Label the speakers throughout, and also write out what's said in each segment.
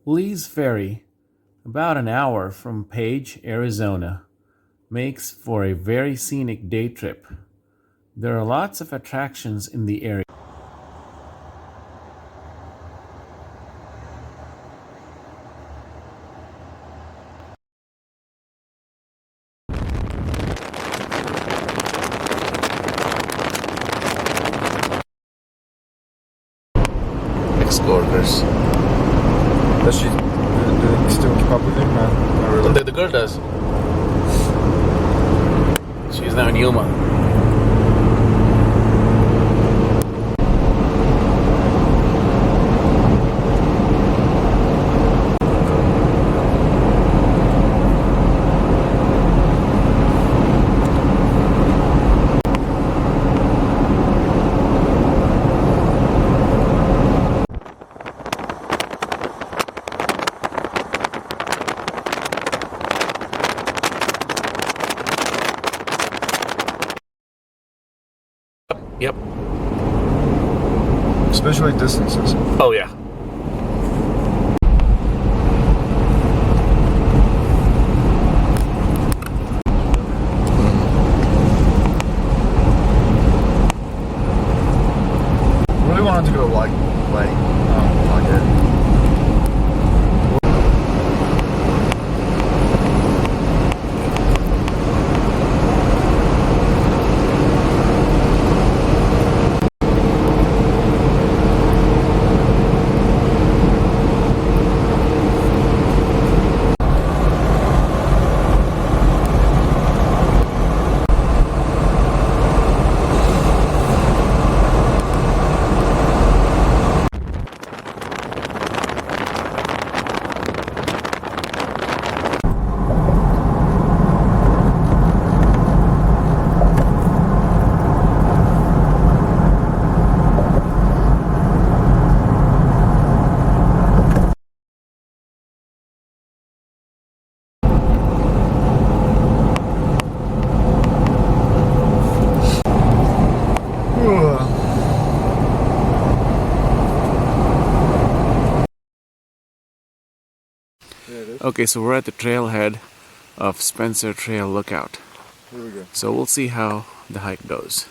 Speaker 1: Lee's Ferry, about an hour from Page, Arizona, makes for a very scenic day trip. There are lots of attractions in the area. Ex-workers.
Speaker 2: Does she do they still keep up with him? Not really.
Speaker 1: The girl does. She's now in Yuma. Yep.
Speaker 2: Especially at distances.
Speaker 1: Oh, yeah.
Speaker 2: Really wanted to go like it.
Speaker 1: Okay, so we're at the trailhead of Spencer Trail Lookout.
Speaker 2: Here we go.
Speaker 1: So we'll see how the hike goes.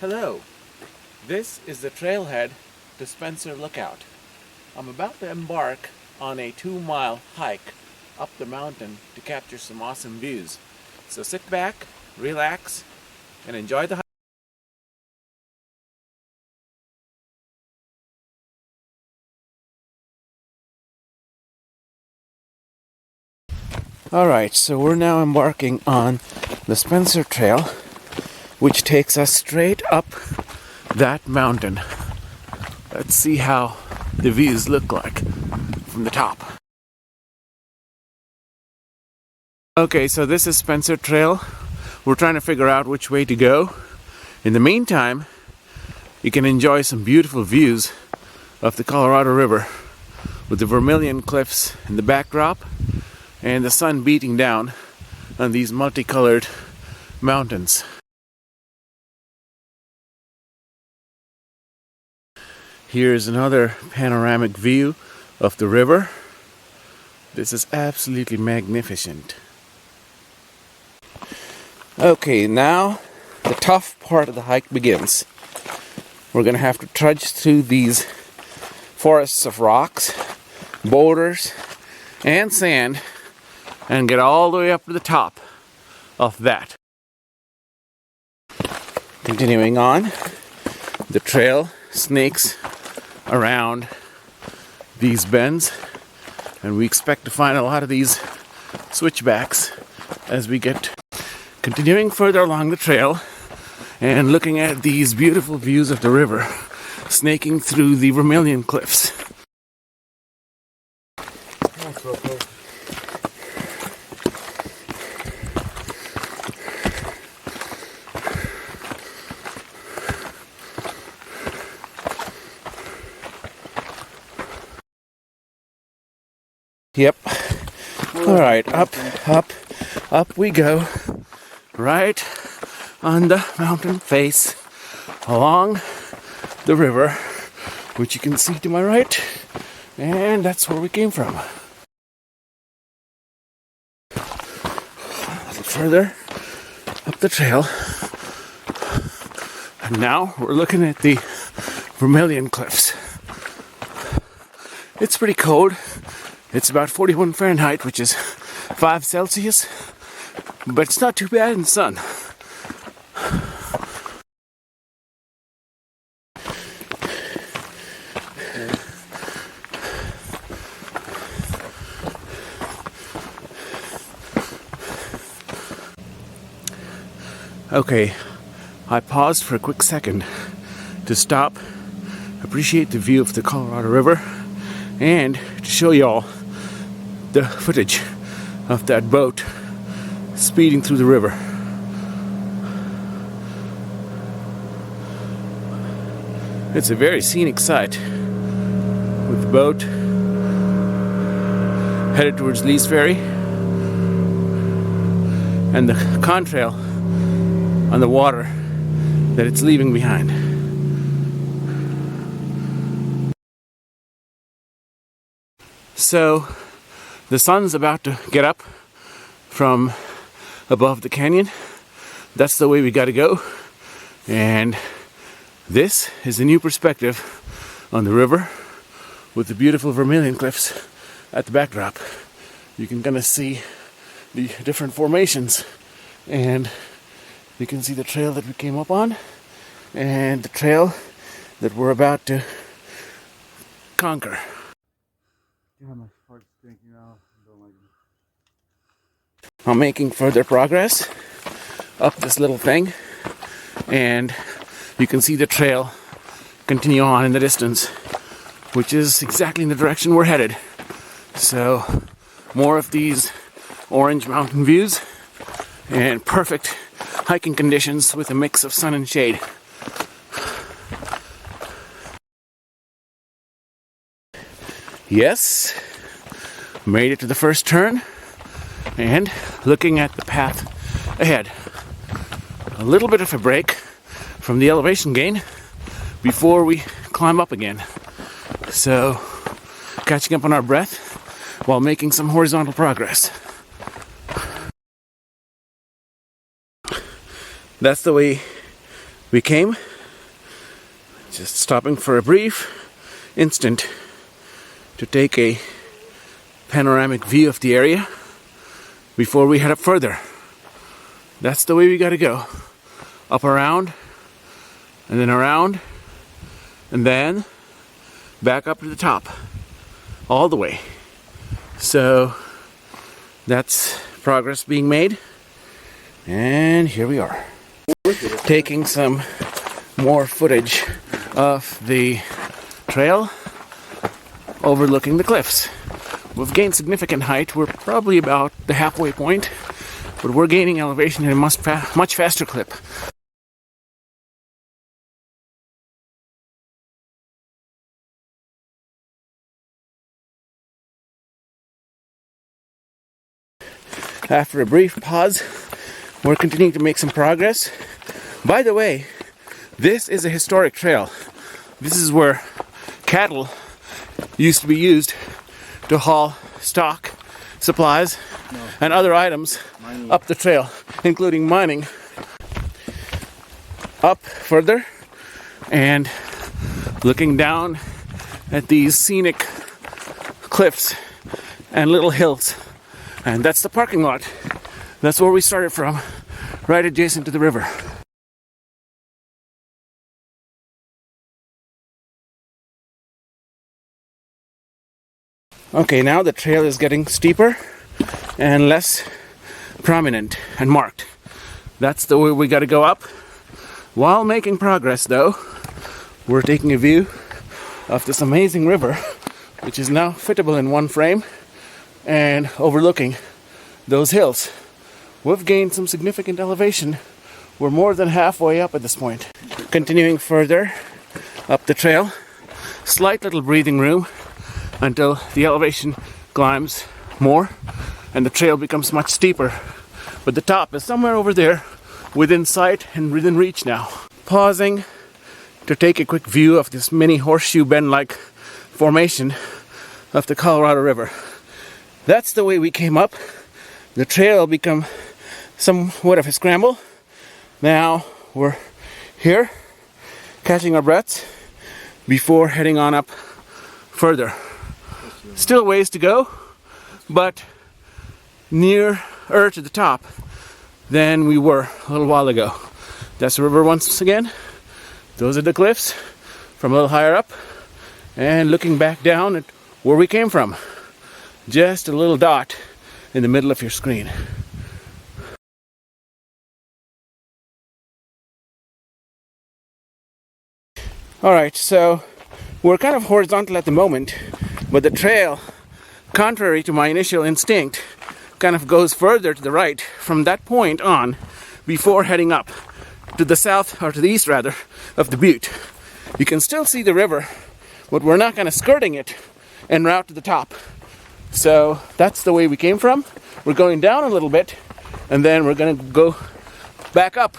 Speaker 1: Hello, this is the trailhead to Spencer Lookout. I'm about to embark on a 2-mile hike up the mountain to capture some awesome views. So sit back, relax, and enjoy the hike. Alright, so we're now embarking on the Spencer Trail, which takes us straight up that mountain. Let's see how the views look like from the top. Okay, so this is Spencer Trail. We're trying to figure out which way to go. In the meantime, you can enjoy some beautiful views of the Colorado River with the Vermilion Cliffs in the backdrop and the sun beating down on these multicolored mountains. Here's another panoramic view of the river. This is absolutely magnificent. Okay, now the tough part of the hike begins. We're gonna have to trudge through these forests of rocks, boulders, and sand and get all the way up to the top of that. Continuing on, the trail snakes around these bends, and we expect to find a lot of these switchbacks as we get continuing further along the trail and looking at these beautiful views of the river snaking through the Vermilion Cliffs. Yep, Alright, up we go. Right on the mountain face, along the river, which you can see to my right. And that's where we came from. A little further up the trail. And now we're looking at the Vermilion Cliffs. It's pretty cold. It's about 41 Fahrenheit, which is 5 Celsius. But it's not too bad in the sun. Okay, I paused for a quick second to stop, appreciate the view of the Colorado River, and to show y'all the footage of that boat speeding through the river. It's a very scenic sight, with the boat headed towards Lee's Ferry and the contrail on the water that it's leaving behind. So the sun's about to get up from above the canyon. That's the way we gotta go. And this is a new perspective on the river with the beautiful Vermilion Cliffs at the backdrop. You can kind of see the different formations, and you can see the trail that we came up on and the trail that we're about to conquer. I'm making further progress up this little thing, and you can see the trail continue on in the distance, which is exactly in the direction we're headed. So more of these orange mountain views and perfect hiking conditions with a mix of sun and shade. Yes, made it to the first turn, and looking at the path ahead. A little bit of a break from the elevation gain before we climb up again. So, catching up on our breath while making some horizontal progress. That's the way we came. Just stopping for a brief instant to take a panoramic view of the area before we head up further. That's the way we gotta go. Up around, and then around, and then back up to the top. All the way. So that's progress being made. And here we are. Taking some more footage of the trail overlooking the cliffs. We've gained significant height. We're probably about the halfway point, but we're gaining elevation at a much faster clip. After a brief pause, we're continuing to make some progress. By the way, this is a historic trail. This is where cattle used to be used to haul stock, supplies, and other items up the trail, including mining. Up further and looking down at these scenic cliffs and little hills. And that's the parking lot. That's where we started from, right adjacent to the river. Okay, now the trail is getting steeper and less prominent and marked. That's the way we gotta go up. While making progress though, we're taking a view of this amazing river, which is now fittable in one frame and overlooking those hills. We've gained some significant elevation. We're more than halfway up at this point. Continuing further up the trail, slight little breathing room until the elevation climbs more and the trail becomes much steeper. But the top is somewhere over there, within sight and within reach now. Pausing to take a quick view of this mini horseshoe bend-like formation of the Colorado River. That's the way we came up. The trail become somewhat of a scramble. Now we're here, catching our breaths before heading on up further. Still ways to go, but nearer to the top than we were a little while ago. That's the river once again. Those are the cliffs from a little higher up, and looking back down at where we came from. Just a little dot in the middle of your screen. Alright, so we're kind of horizontal at the moment, but the trail, contrary to my initial instinct, kind of goes further to the right from that point on before heading up to the south, or to the east rather, of the butte. You can still see the river, but we're not kind of skirting it en route to the top. So that's the way we came from. We're going down a little bit, and then we're going to go back up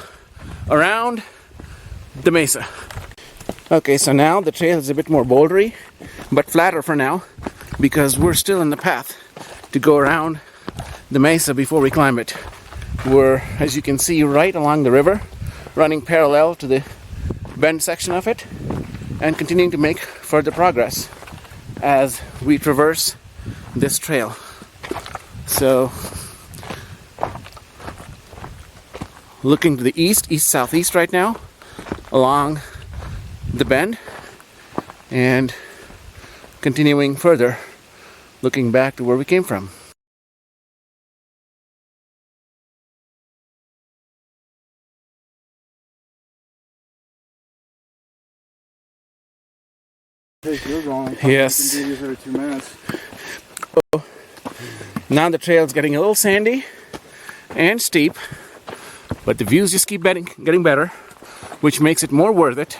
Speaker 1: around the mesa. Okay, so now the trail is a bit more bouldery, but flatter for now, because we're still in the path to go around the mesa before we climb it. We're, as you can see, right along the river, running parallel to the bend section of it, and continuing to make further progress as we traverse this trail. So, looking to the east-southeast right now, along the bend, and continuing further, looking back to where we came from. Yes.
Speaker 2: Every 2 minutes.
Speaker 1: Now the trail's getting a little sandy and steep, but the views just keep getting better, which makes it more worth it.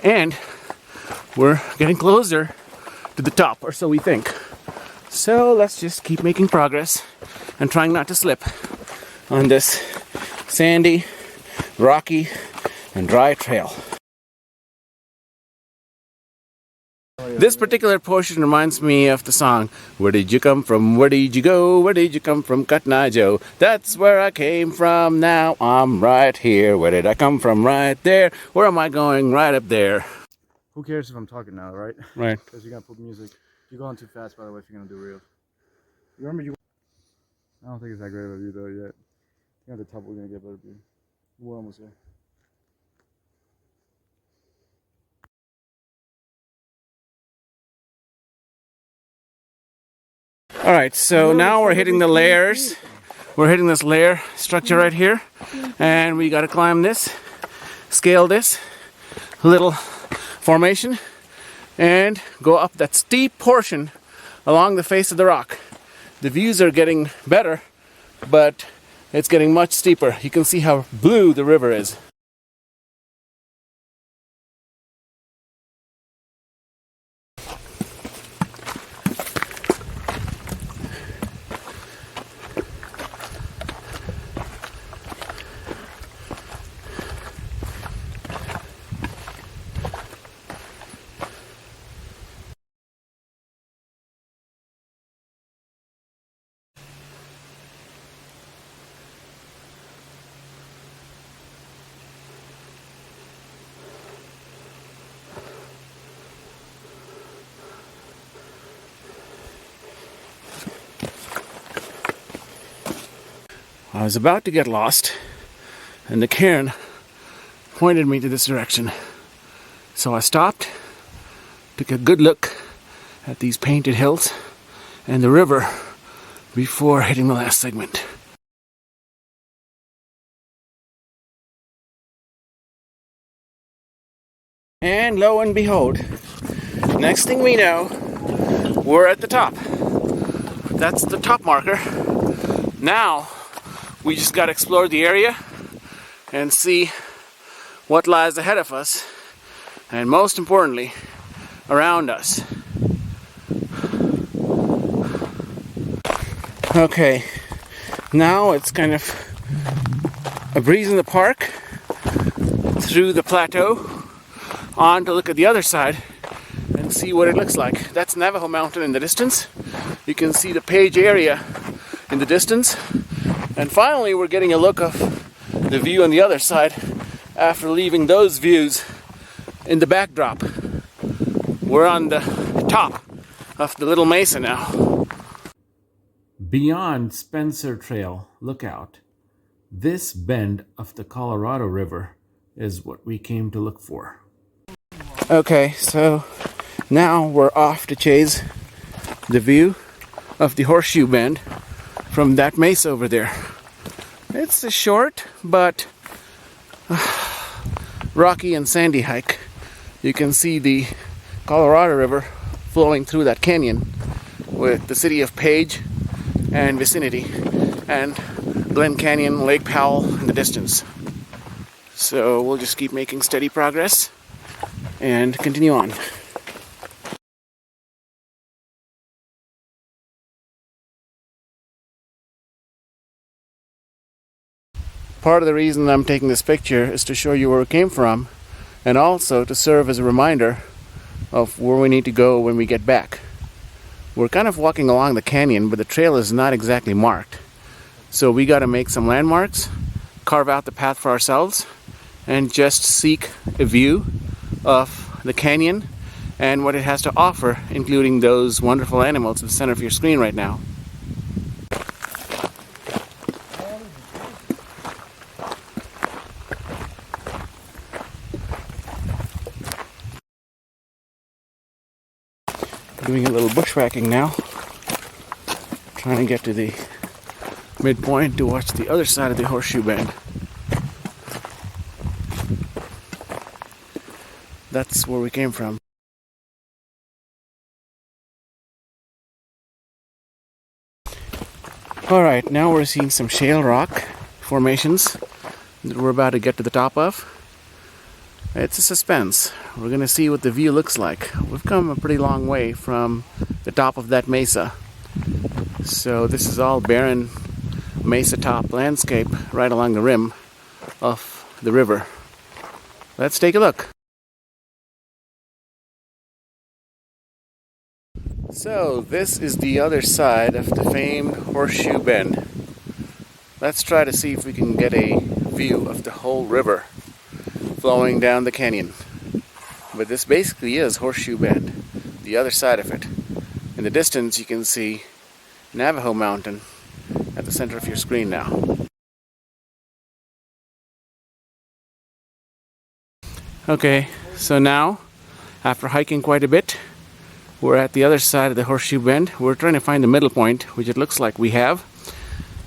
Speaker 1: And we're getting closer to the top, or so we think. So let's just keep making progress and trying not to slip on this sandy, rocky, and dry trail. This particular portion reminds me of the song, "Where did you come from? Where did you go? Where did you come from, Cotton Eye Joe? That's where I came from, now I'm right here. Where did I come from? Right there. Where am I going? Right up there."
Speaker 2: Who cares if I'm talking now, right?
Speaker 1: Right.
Speaker 2: Because you're gonna put music. You're going too fast, by the way, if you're gonna do reels. You remember you? I don't think it's that great of a view though yet. I think at the top we're gonna get better view. We're almost there.
Speaker 1: Alright, so now we're hitting the layers. We're hitting this layer structure right here. And we gotta climb this, scale this little formation, and go up that steep portion along the face of the rock. The views are getting better, but it's getting much steeper. You can see how blue the river is. I was about to get lost, and the cairn pointed me to this direction. So I stopped, took a good look at these painted hills and the river before hitting the last segment. And lo and behold, next thing we know, we're at the top. That's the top marker. Now, we just got to explore the area and see what lies ahead of us, and most importantly, around us. Okay, now it's kind of a breeze in the park through the plateau on to look at the other side and see what it looks like. That's Navajo Mountain in the distance. You can see the Page area in the distance. And finally we're getting a look of the view on the other side after leaving those views in the backdrop. We're on the top of the little mesa now. Beyond Spencer Trail Lookout, this bend of the Colorado River is what we came to look for. Okay, so now we're off to chase the view of the Horseshoe Bend from that mesa over there. It's a short but rocky and sandy hike. You can see the Colorado River flowing through that canyon with the city of Page and vicinity, and Glen Canyon, Lake Powell in the distance. So we'll just keep making steady progress and continue on. Part of the reason I'm taking this picture is to show you where we came from, and also to serve as a reminder of where we need to go when we get back. We're kind of walking along the canyon, but the trail is not exactly marked. So we got to make some landmarks, carve out the path for ourselves, and just seek a view of the canyon and what it has to offer, including those wonderful animals at the center of your screen right now. Doing a little bushwhacking now, trying to get to the midpoint to watch the other side of the Horseshoe Bend. That's where we came from. Alright, now we're seeing some shale rock formations that we're about to get to the top of. It's a suspense. We're going to see what the view looks like. We've come a pretty long way from the top of that mesa. So this is all barren mesa top landscape right along the rim of the river. Let's take a look. So this is the other side of the famed Horseshoe Bend. Let's try to see if we can get a view of the whole river flowing down the canyon. But this basically is Horseshoe Bend, the other side of it. In the distance you can see Navajo Mountain at the center of your screen now. Okay, so now, after hiking quite a bit, we're at the other side of the Horseshoe Bend. We're trying to find the middle point, which it looks like we have.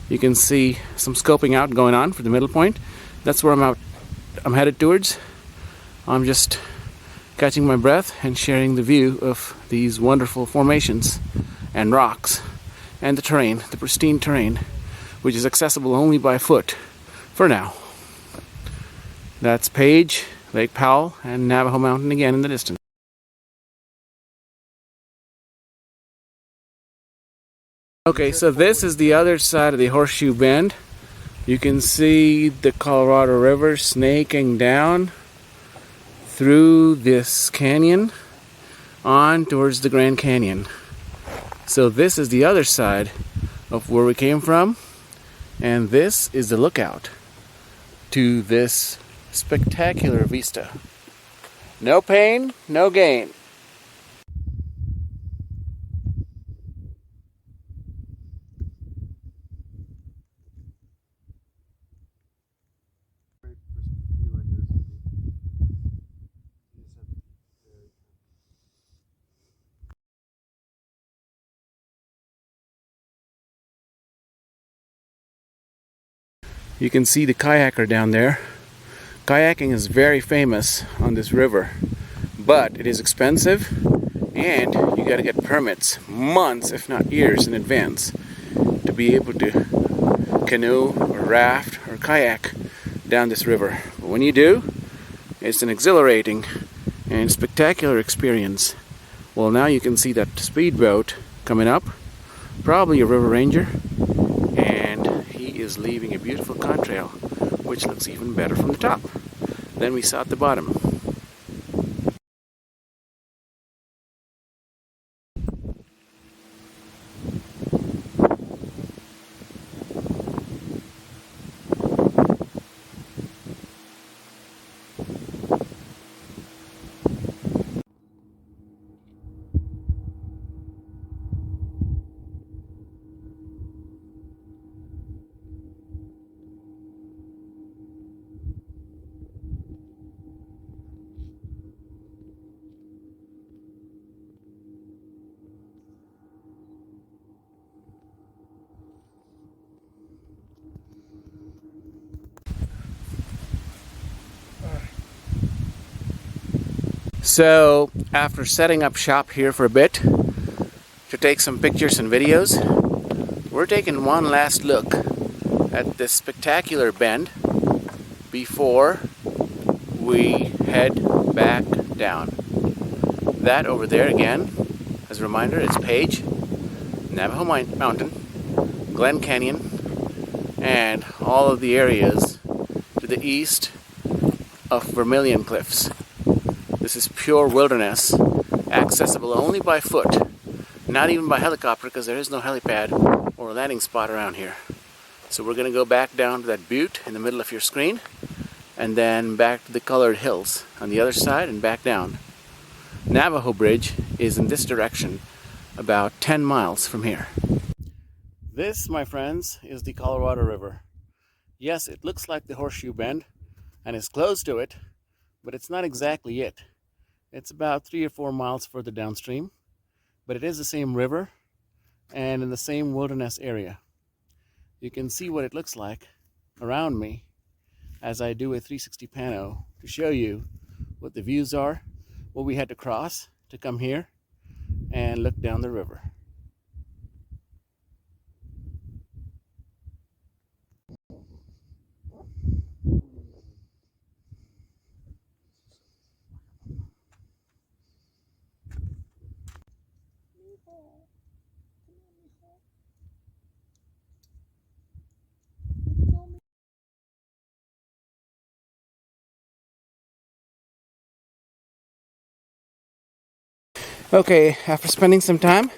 Speaker 1: You can see some scoping out going on for the middle point. That's where I'm headed towards. I'm just catching my breath and sharing the view of these wonderful formations and rocks and the terrain, the pristine terrain, which is accessible only by foot for now. That's Page, Lake Powell, and Navajo Mountain again in the distance. Okay, so this is the other side of the Horseshoe Bend. You can see the Colorado River snaking down through this canyon on towards the Grand Canyon. So this is the other side of where we came from, and this is the lookout to this spectacular vista. No pain, no gain. You can see the kayaker down there. Kayaking is very famous on this river, but it is expensive and you got to get permits months, if not years in advance to be able to canoe or raft or kayak down this river. But when you do, it's an exhilarating and spectacular experience. Well, now you can see that speedboat coming up, probably a river ranger, is leaving a beautiful contrail, which looks even better from the top than we saw at the bottom. So, after setting up shop here for a bit to take some pictures and videos, we're taking one last look at this spectacular bend before we head back down. That over there again, as a reminder, is Page, Navajo Mountain, Glen Canyon, and all of the areas to the east of Vermilion Cliffs. This is pure wilderness, accessible only by foot, not even by helicopter because there is no helipad or a landing spot around here. So we're going to go back down to that butte in the middle of your screen, and then back to the colored hills on the other side and back down. Navajo Bridge is in this direction, about 10 miles from here. This, my friends, is the Colorado River. Yes, it looks like the Horseshoe Bend and is close to it, but it's not exactly it. It's about 3 or 4 miles further downstream, but it is the same river and in the same wilderness area. You can see what it looks like around me as I do a 360 pano to show you what the views are, what we had to cross to come here and look down the river. Okay, after spending some time,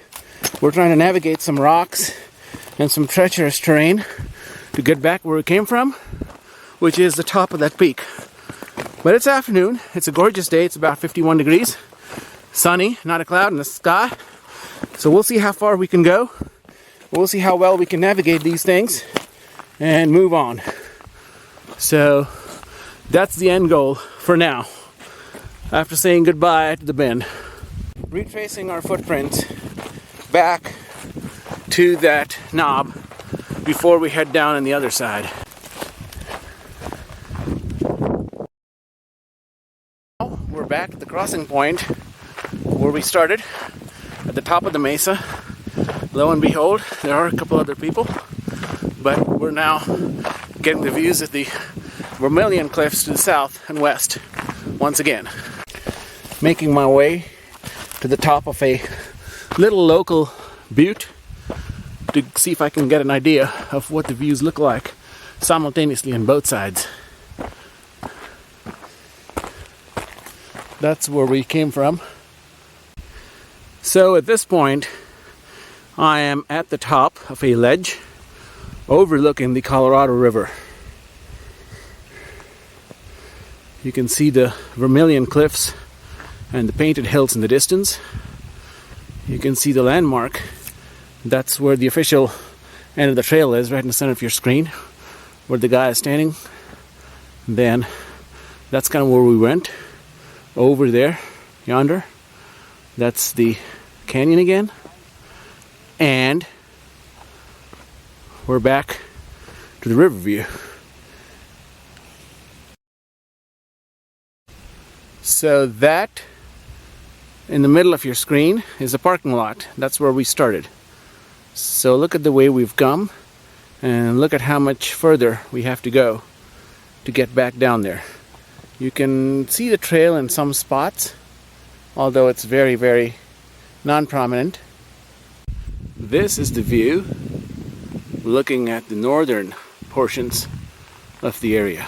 Speaker 1: we're trying to navigate some rocks and some treacherous terrain to get back where we came from, which is the top of that peak. But it's afternoon, it's a gorgeous day, it's about 51 degrees, sunny, not a cloud in the sky. So we'll see how far we can go, we'll see how well we can navigate these things and move on. So that's the end goal for now, after saying goodbye to the bend. Retracing our footprints back to that knob before we head down on the other side. Now we're back at the crossing point where we started, at the top of the mesa. Lo and behold, there are a couple other people, but we're now getting the views of the Vermilion Cliffs to the south and west once again. Making my way to the top of a little local butte to see if I can get an idea of what the views look like simultaneously on both sides. That's where we came from. So at this point, I am at the top of a ledge overlooking the Colorado River. You can see the Vermilion Cliffs and the painted hills in the distance. You can see the landmark. That's where the official end of the trail is, right in the center of your screen, where the guy is standing. Then that's kind of where we went. Over there, yonder, that's the canyon again. And we're back to the river view. So that in the middle of your screen is a parking lot. That's where we started. So look at the way we've come and look at how much further we have to go to get back down there. You can see the trail in some spots, although it's very, very non-prominent. This is the view looking at the northern portions of the area.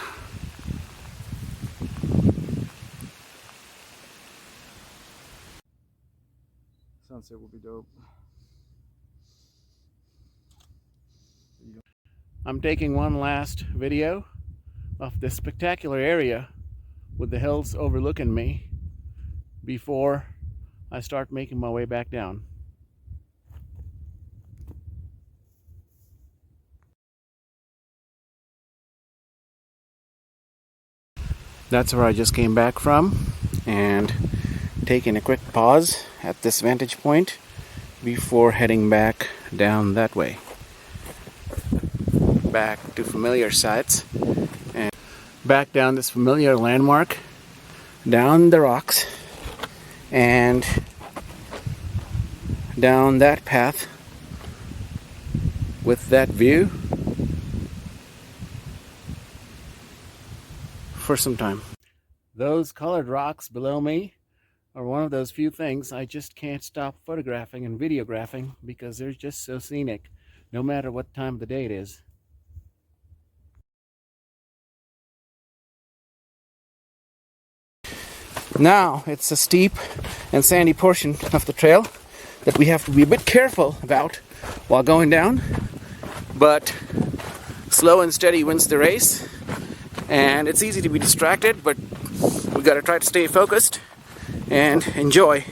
Speaker 2: Sunset would be dope.
Speaker 1: I'm taking one last video of this spectacular area with the hills overlooking me before I start making my way back down. That's where I just came back from, and taking a quick pause at this vantage point before heading back down that way. Back to familiar sights and back down this familiar landmark, down the rocks, and down that path with that view for some time. Those colored rocks below me are one of those few things I just can't stop photographing and videographing because they're just so scenic, no matter what time of the day it is. Now it's a steep and sandy portion of the trail that we have to be a bit careful about while going down, but slow and steady wins the race, and it's easy to be distracted, but we got to try to stay focused and enjoy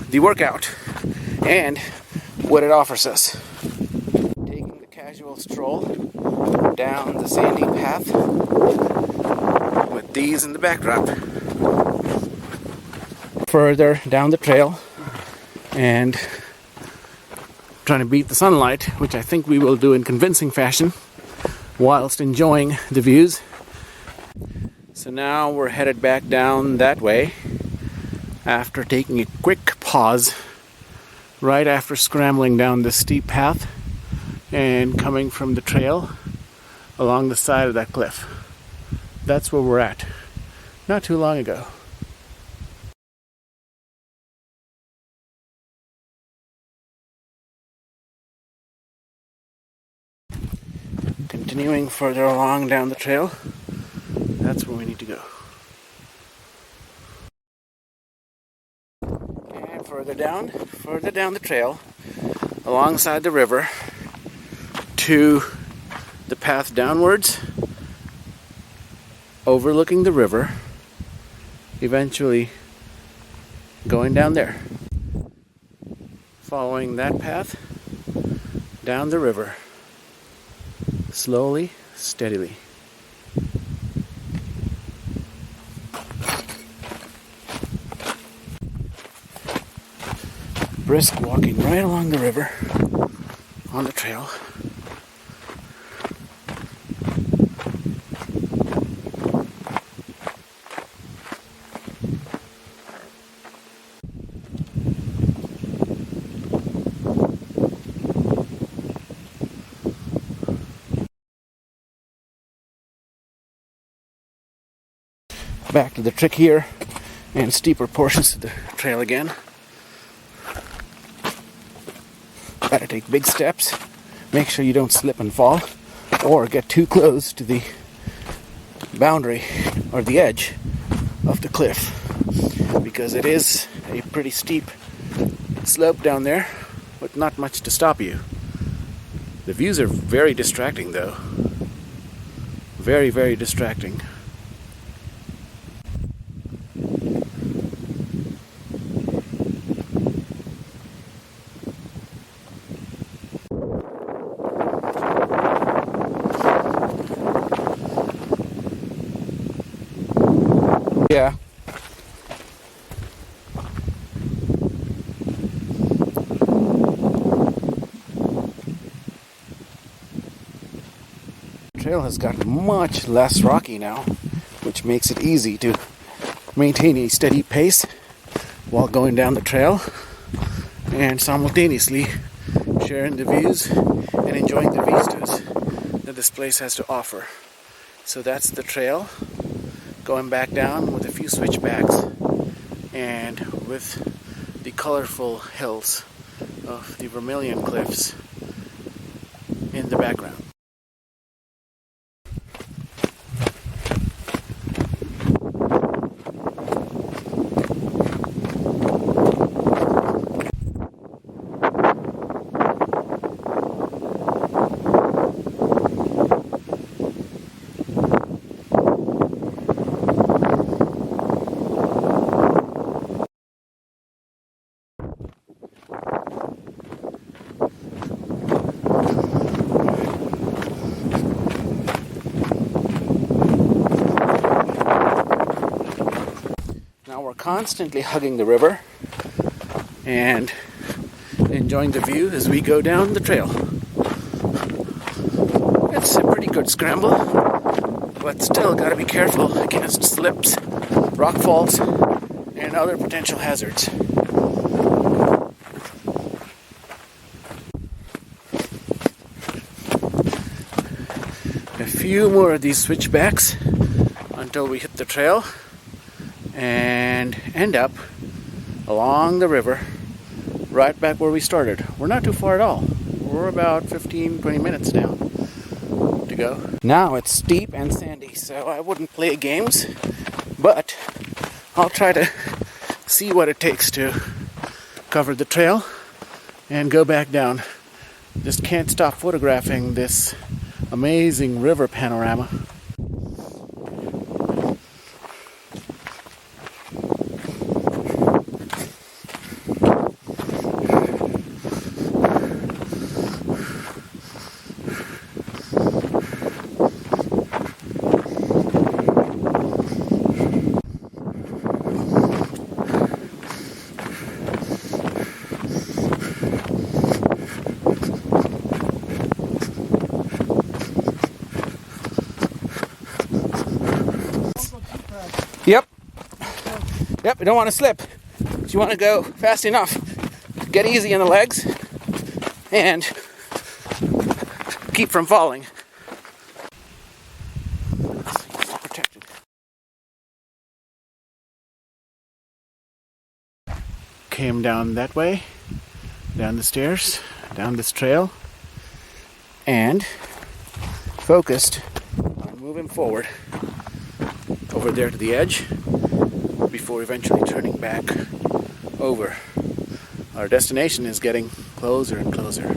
Speaker 1: the workout and what it offers us. Taking the casual stroll down the sandy path with these in the backdrop. Further down the trail and trying to beat the sunlight, which I think we will do in convincing fashion whilst enjoying the views. So now we're headed back down that way after taking a quick pause right after scrambling down this steep path and coming from the trail along the side of that cliff. That's where we're at, not too long ago. Continuing further along down the trail, that's where we need to go. And further down the trail, alongside the river, to the path downwards, overlooking the river, eventually going down there. Following that path, down the river. Slowly, steadily. Brisk walking right along the river on the trail. Back to the trickier and steeper portions of the trail again. Gotta take big steps. Make sure you don't slip and fall or get too close to the boundary or the edge of the cliff, because it is a pretty steep slope down there, but not much to stop you. The views are very distracting though. Very, very distracting. Yeah. The trail has got much less rocky now, which makes it easy to maintain a steady pace while going down the trail and simultaneously sharing the views and enjoying the vistas that this place has to offer. So that's the trail, going back down with a few switchbacks and with the colorful hills of the Vermilion Cliffs in the background. constantly hugging the river and enjoying the view as we go down the trail. It's a pretty good scramble, but still gotta be careful against slips, rock falls, and other potential hazards. A few more of these switchbacks until we hit the trail and end up along the river right back where we started. We're not too far at all. We're about 15-20 minutes down to go. Now it's steep and sandy, so I wouldn't play games, but I'll try to see what it takes to cover the trail and go back down. Just can't stop photographing this amazing river panorama. Yep, you don't want to slip, but you want to go fast enough. Get easy on the legs and keep from falling. Protected. Came down that way, down the stairs, down this trail, and focused on moving forward over there to the edge before eventually turning back over. Our destination is getting closer and closer.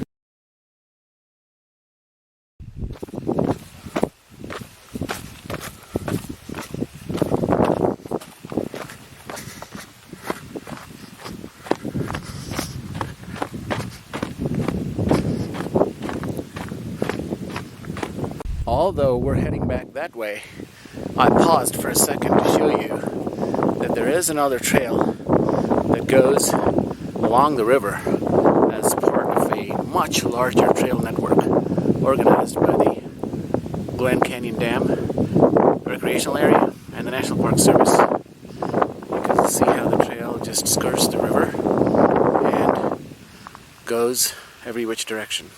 Speaker 1: Although we're heading back that way, I paused for a second to show you that there is another trail that goes along the river as part of a much larger trail network organized by the Glen Canyon Dam recreational area and the National Park Service. You can see how the trail just skirts the river and goes every which direction.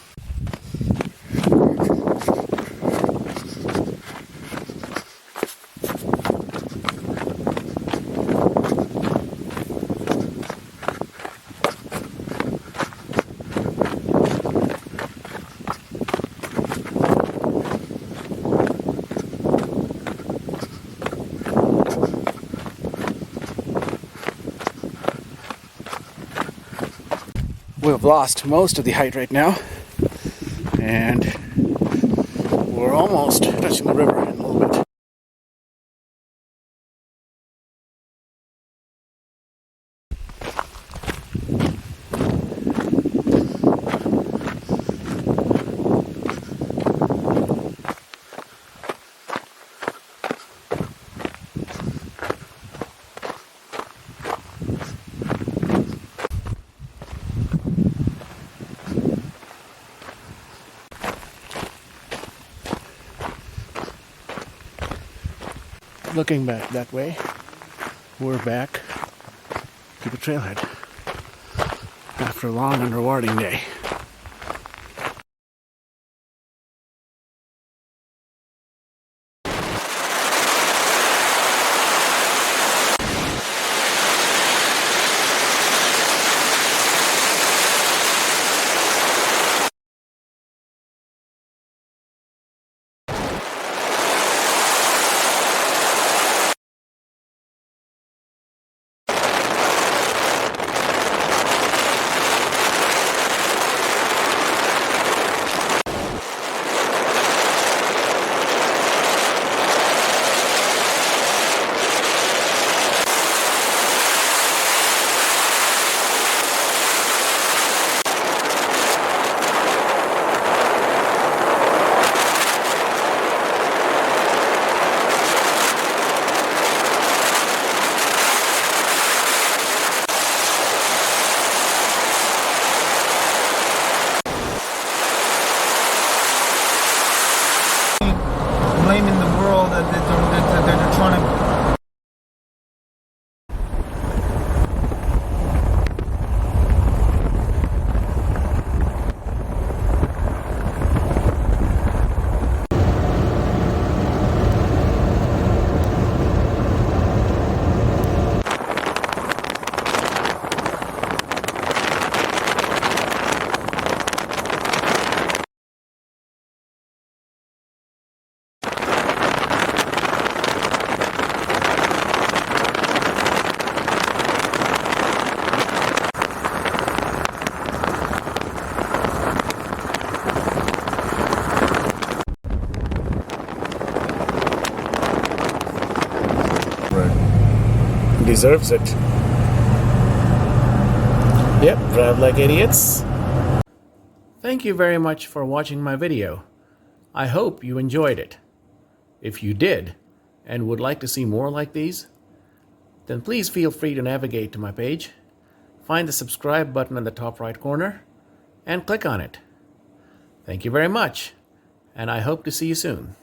Speaker 1: We've lost most of the height right now, and we're almost touching the river in a little bit. Looking back that way, we're back to the trailhead after a long and rewarding day. deserves it. Yep, drive like idiots. Thank you very much for watching my video. I hope you enjoyed it. If you did, and would like to see more like these, then please feel free to navigate to my page, find the subscribe button in the top right corner, and click on it. Thank you very much, and I hope to see you soon.